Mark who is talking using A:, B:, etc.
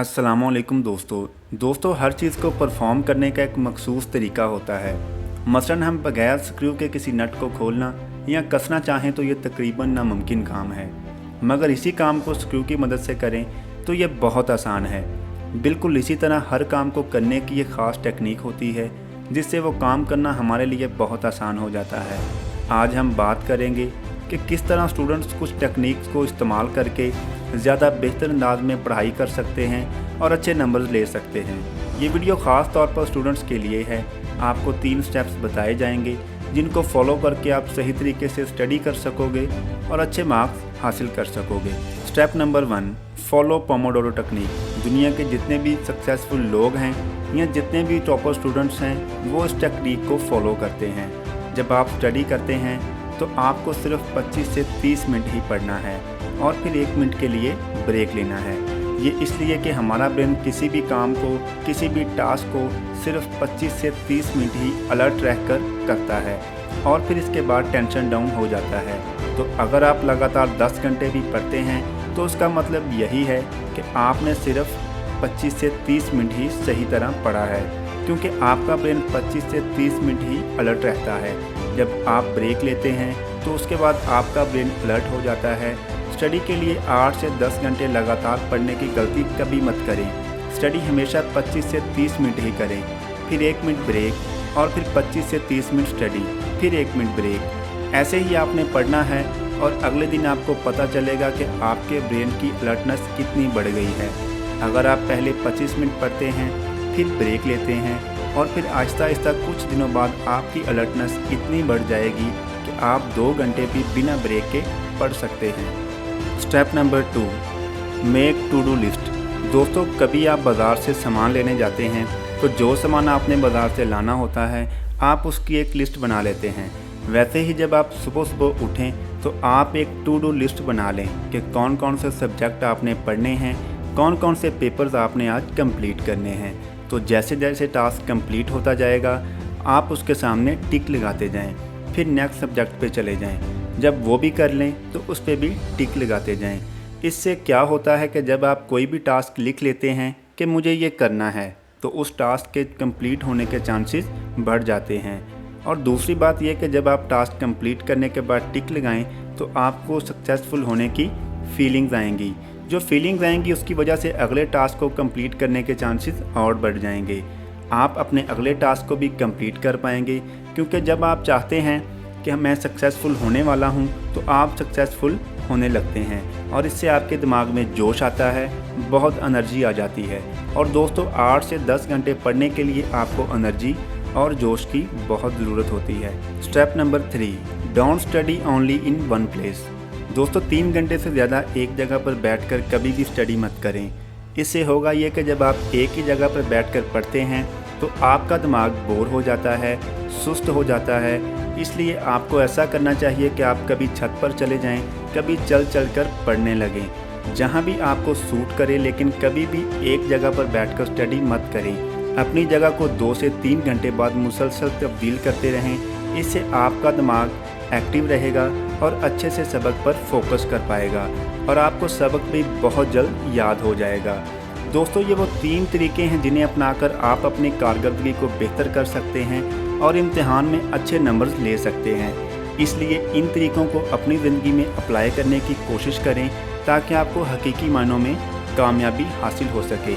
A: अस्सलामुअलैकुम दोस्तों हर चीज़ को परफॉर्म करने का एक मखसूस तरीका होता है। मसलन हम बगैर स्क्रू के किसी नट को खोलना या कसना चाहें तो ये तकरीबन नामुमकिन काम है, मगर इसी काम को स्क्रू की मदद से करें तो ये बहुत आसान है। बिल्कुल इसी तरह हर काम को करने की एक ख़ास टेक्निक होती है जिससे वो काम करना हमारे लिए बहुत आसान हो जाता है। आज हम बात करेंगे कि किस तरह स्टूडेंट्स कुछ टेक्निक्स को इस्तेमाल करके ज़्यादा बेहतर अंदाज में पढ़ाई कर सकते हैं और अच्छे नंबर्स ले सकते हैं। ये वीडियो ख़ास तौर पर स्टूडेंट्स के लिए है। आपको 3 स्टेप्स बताए जाएंगे जिनको फॉलो करके आप सही तरीके से स्टडी कर सकोगे और अच्छे मार्क्स हासिल कर सकोगे। Step number 1, follow Pomodoro technique. दुनिया के जितने भी सक्सेसफुल लोग हैं या जितने भी टॉपर स्टूडेंट्स हैं वो इस टेक्निक को फॉलो करते हैं। जब आप स्टडी करते हैं तो आपको सिर्फ 25 से 30 मिनट ही पढ़ना है और फिर 1 मिनट के लिए ब्रेक लेना है। ये इसलिए कि हमारा ब्रेन किसी भी काम को, किसी भी टास्क को सिर्फ 25 से 30 मिनट ही अलर्ट रहकर करता है और फिर इसके बाद टेंशन डाउन हो जाता है। तो अगर आप लगातार 10 घंटे भी पढ़ते हैं तो उसका मतलब यही है कि आपने सिर्फ 25 से 30 मिनट ही सही तरह पढ़ा है, क्योंकि आपका ब्रेन 25 से 30 मिनट ही अलर्ट रहता है। जब आप ब्रेक लेते हैं तो उसके बाद आपका ब्रेन अलर्ट हो जाता है। स्टडी के लिए 8 से 10 घंटे लगातार पढ़ने की गलती कभी मत करें। स्टडी हमेशा 25 से 30 मिनट ही करें, फिर 1 मिनट ब्रेक और फिर 25 से 30 मिनट स्टडी, फिर 1 मिनट ब्रेक। ऐसे ही आपने पढ़ना है और अगले दिन आपको पता चलेगा कि आपके ब्रेन की अलर्टनेस कितनी बढ़ गई है। अगर आप पहले 25 मिनट पढ़ते हैं, फिर ब्रेक लेते हैं और फिर आहिस्ता आहिस्ता कुछ दिनों बाद आपकी अलर्टनेस इतनी बढ़ जाएगी कि आप 2 घंटे भी बिना ब्रेक के पढ़ सकते हैं। Step number 2, make to do list. दोस्तों कभी आप बाज़ार से सामान लेने जाते हैं तो जो सामान आपने बाज़ार से लाना होता है आप उसकी एक लिस्ट बना लेते हैं। वैसे ही जब आप सुबह सुबह उठें तो आप एक टू डू लिस्ट बना लें कि कौन कौन से सब्जेक्ट आपने पढ़ने हैं, कौन कौन से पेपर्स आपने आज कंप्लीट करने हैं। तो जैसे जैसे टास्क कंप्लीट होता जाएगा आप उसके सामने टिक लगाते जाएं, फिर नेक्स्ट सब्जेक्ट पे चले जाएं। जब वो भी कर लें तो उस पे भी टिक लगाते जाएं। इससे क्या होता है कि जब आप कोई भी टास्क लिख लेते हैं कि मुझे ये करना है तो उस टास्क के कंप्लीट होने के चांसेस बढ़ जाते हैं। और दूसरी बात यह कि जब आप टास्क कंप्लीट करने के बाद टिक लगाएं तो आपको सक्सेसफुल होने की फीलिंग्स आएंगी। जो फीलिंग्स आएंगी उसकी वजह से अगले टास्क को कंप्लीट करने के चांसेस और बढ़ जाएंगे। आप अपने अगले टास्क को भी कंप्लीट कर पाएंगे, क्योंकि जब आप चाहते हैं कि मैं सक्सेसफुल होने वाला हूं तो आप सक्सेसफुल होने लगते हैं और इससे आपके दिमाग में जोश आता है, बहुत एनर्जी आ जाती है। और दोस्तों 8 से 10 घंटे पढ़ने के लिए आपको एनर्जी और जोश की बहुत ज़रूरत होती है। Step number 3, don't study only in one place. दोस्तों 3 घंटे से ज़्यादा एक जगह पर बैठकर कभी भी स्टडी मत करें। इससे होगा ये कि जब आप एक ही जगह पर बैठकर पढ़ते हैं तो आपका दिमाग बोर हो जाता है, सुस्त हो जाता है। इसलिए आपको ऐसा करना चाहिए कि आप कभी छत पर चले जाएं, कभी चल चल कर पढ़ने लगें, जहां भी आपको सूट करे, लेकिन कभी भी एक जगह पर बैठकर स्टडी मत करें। अपनी जगह को 2 से 3 घंटे बाद मुसलसल तब्दील करते रहें। इससे आपका दिमाग एक्टिव रहेगा और अच्छे से सबक पर फोकस कर पाएगा और आपको सबक भी बहुत जल्द याद हो जाएगा। दोस्तों ये वो 3 तरीके हैं जिन्हें अपनाकर आप अपनी कारकर्दगी को बेहतर कर सकते हैं और इम्तिहान में अच्छे नंबर्स ले सकते हैं। इसलिए इन तरीक़ों को अपनी ज़िंदगी में अप्लाई करने की कोशिश करें ताकि आपको हकीकी मायनों में कामयाबी हासिल हो सके।